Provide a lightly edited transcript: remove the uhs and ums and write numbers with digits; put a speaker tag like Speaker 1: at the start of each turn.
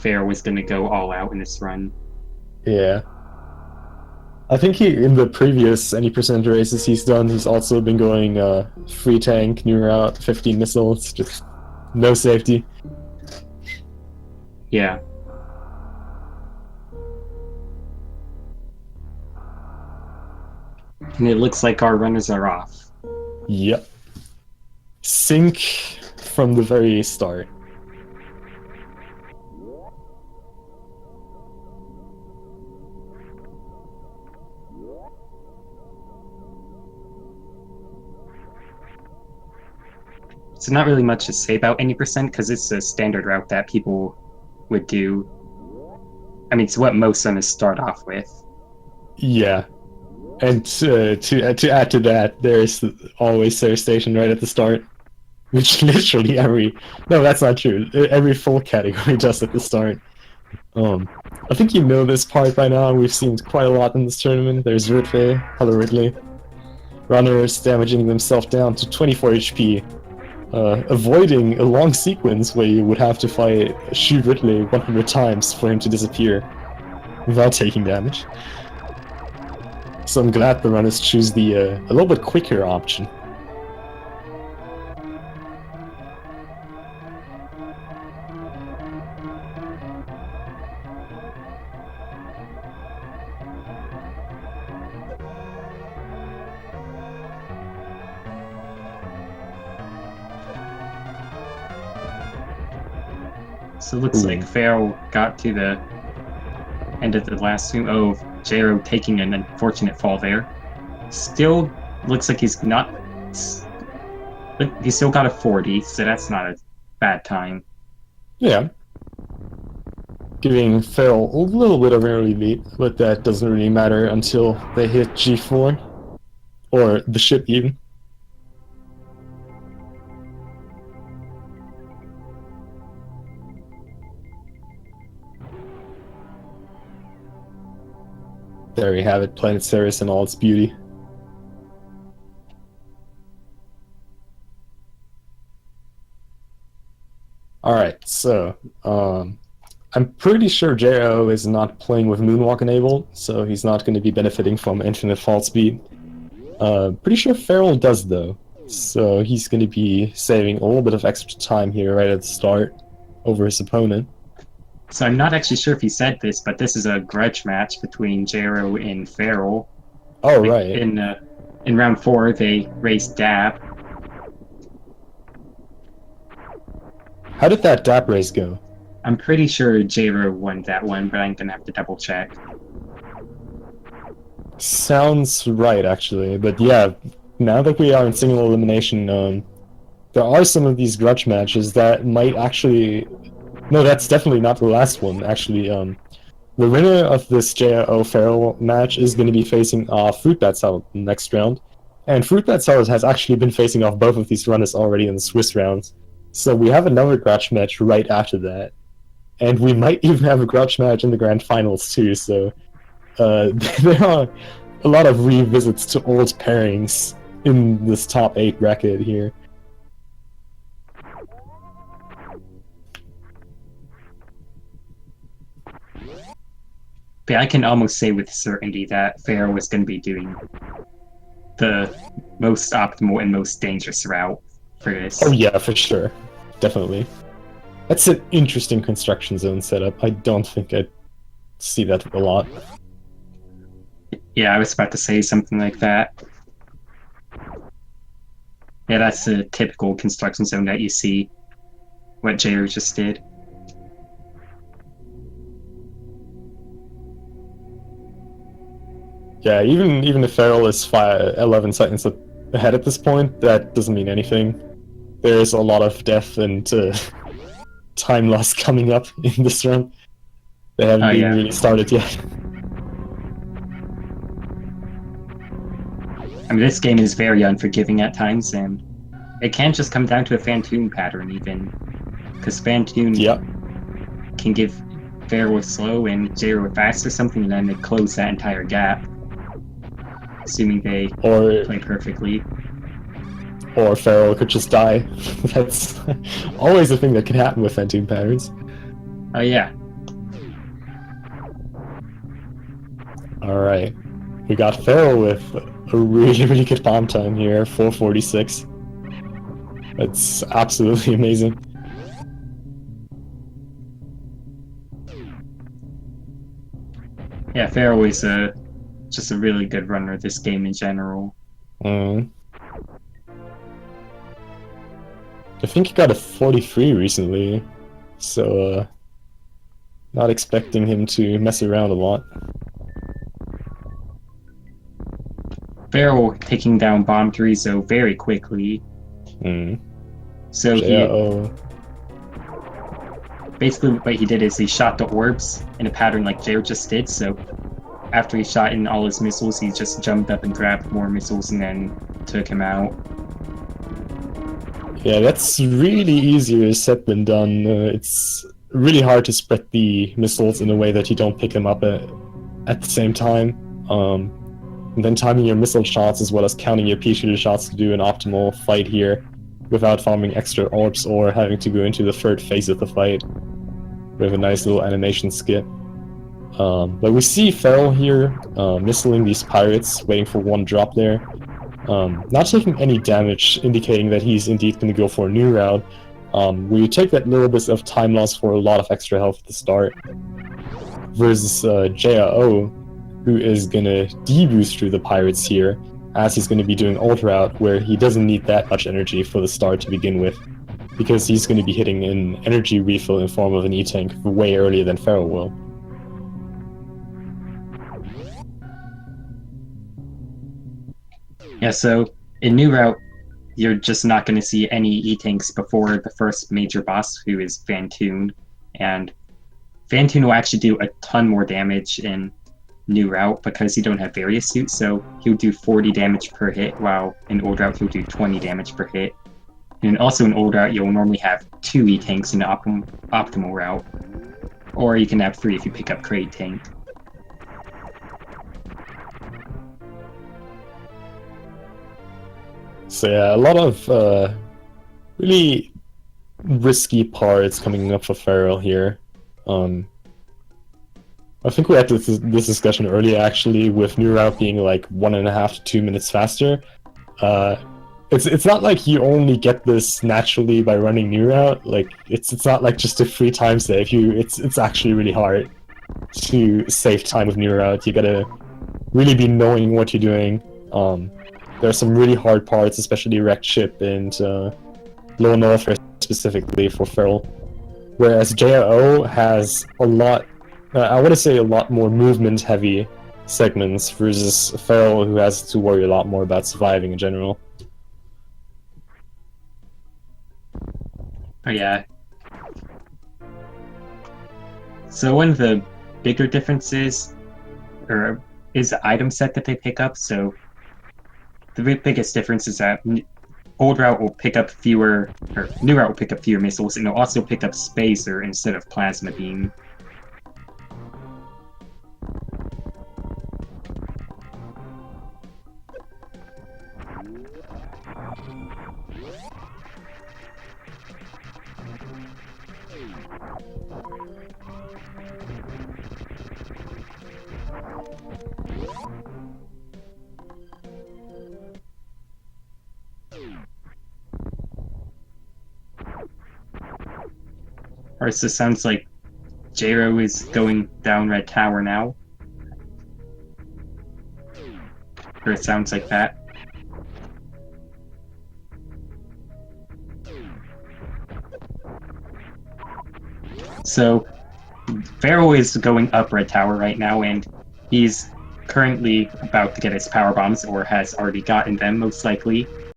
Speaker 1: Feral was going to go all out in this run.
Speaker 2: Yeah. I think he in the previous any percent races he's done, he's also been going free tank, new route, 15 missiles, just no safety.
Speaker 1: Yeah. And it looks like our runners are off.
Speaker 2: Yep. Sync from the very start.
Speaker 1: So not really much to say about any percent because it's a standard route that people would do. I mean, it's what most runners start off with.
Speaker 2: Yeah. And to add to that, there's always Sarah Station right at the start, which literally no, that's not true. Every full category does at the start. I think you know this part by now. We've seen it quite a lot in this tournament. There's Ridley, hello Ridley, runners damaging themselves down to 24 HP, avoiding a long sequence where you would have to shoot Ridley 100 times for him to disappear without taking damage. So I'm glad the runners choose the a little bit quicker option.
Speaker 1: So it looks like Feral got to the end of the last swing. Oh, Jero taking an unfortunate fall there. Still looks like he's not. He still got a 40, so that's not a bad time.
Speaker 2: Yeah. Giving Feral a little bit of an early lead, but that doesn't really matter until they hit G4. Or the ship even. There we have it, Planet Ceres in all its beauty. Alright, so, I'm pretty sure JO is not playing with Moonwalk enabled, so he's not going to be benefiting from infinite fall speed. Pretty sure Feral does though, so he's going to be saving a little bit of extra time here right at the start over his opponent.
Speaker 1: So I'm not actually sure if he said this, but this is a grudge match between Jero and Feral.
Speaker 2: Oh, right.
Speaker 1: In round 4, they raced Dab.
Speaker 2: How did that DAP race go?
Speaker 1: I'm pretty sure Jero won that one, but I'm gonna have to double check.
Speaker 2: Sounds right, actually. But yeah, now that we are in single elimination, there are some of these grudge matches that might actually... No, that's definitely not the last one, actually. The winner of this JO Feral match is going to be facing Fruit Bat Salad next round. And Fruit Bat Salad has actually been facing off both of these runners already in the Swiss rounds. So we have another grudge match right after that. And we might even have a grudge match in the grand finals too, so... there are a lot of revisits to old pairings in this top 8 bracket here.
Speaker 1: But I can almost say with certainty that Feral was going to be doing the most optimal and most dangerous route for this.
Speaker 2: Oh yeah, for sure. Definitely. That's an interesting construction zone setup. I don't think I'd see that a lot.
Speaker 1: Yeah, I was about to say something like that. Yeah, that's a typical construction zone that you see. What Jero just did.
Speaker 2: Yeah, even if Feral is 11 seconds ahead at this point, that doesn't mean anything. There is a lot of death and time loss coming up in this run. They haven't even really started yet.
Speaker 1: I mean, this game is very unforgiving at times, and it can just come down to a Phantoon pattern, even. Because Phantoon can give Feral slow and Jero fast or something, and then they close that entire gap. Assuming they play perfectly.
Speaker 2: Or Feral could just die. That's always a thing that can happen with Phantoon patterns.
Speaker 1: Oh yeah,
Speaker 2: Alright. We got Feral with a really, really good bomb time here, 446. That's absolutely amazing.
Speaker 1: Yeah, Feral is just a really good runner this game in general.
Speaker 2: I think he got a 43 recently, so not expecting him to mess around a lot.
Speaker 1: Feral taking down Bomb 3 so very quickly. So
Speaker 2: J-O.
Speaker 1: basically what he did is he shot the orbs in a pattern like Jared just did, so after he shot in all his missiles, he just jumped up and grabbed more missiles and then took him out.
Speaker 2: Yeah, that's really easier said than done. It's really hard to spread the missiles in a way that you don't pick them up at the same time. And then timing your missile shots as well as counting your pea shooter shots to do an optimal fight here without farming extra orbs or having to go into the third phase of the fight with a nice little animation skip. But we see Feral here missiling these pirates, waiting for one drop there. Not taking any damage, indicating that he's indeed going to go for a new route. We take that little bit of time loss for a lot of extra health at the start. Versus J-O, who is going to deboost through the pirates here, as he's going to be doing ult route, where he doesn't need that much energy for the start to begin with, because he's going to be hitting an energy refill in form of an E-tank way earlier than Feral will.
Speaker 1: Yeah, so in New Route, you're just not going to see any E-tanks before the first major boss, who is Phantoon. And Phantoon will actually do a ton more damage in New Route because you don't have various suits, so he'll do 40 damage per hit, while in Old Route he'll do 20 damage per hit. And also in Old Route, you'll normally have 2 E-tanks in the optimal route, or you can have 3 if you pick up Crate Tank.
Speaker 2: So yeah, a lot of really risky parts coming up for Feral here. I think we had this discussion earlier actually, with New Route being like 1.5 to 2 minutes faster. It's not like you only get this naturally by running New Route. Like it's not like just a free time save. It's actually really hard to save time with New Route. You gotta really be knowing what you're doing. There are some really hard parts, especially Wrecked Ship and Low North specifically for Feral. Whereas J-O has a lot, I want to say a lot more movement-heavy segments versus Feral, who has to worry a lot more about surviving in general.
Speaker 1: Oh yeah. So one of the bigger differences is the item set that they pick up. So the biggest difference is that Old Route will pick up fewer, or New Route will pick up fewer missiles, and it'll also pick up Spacer instead of Plasma Beam. Alright, so it sounds like Jero is going down Red Tower now. Or it sounds like that. So, Feral is going up Red Tower right now, and he's currently about to get his power bombs, or has already gotten them, most likely.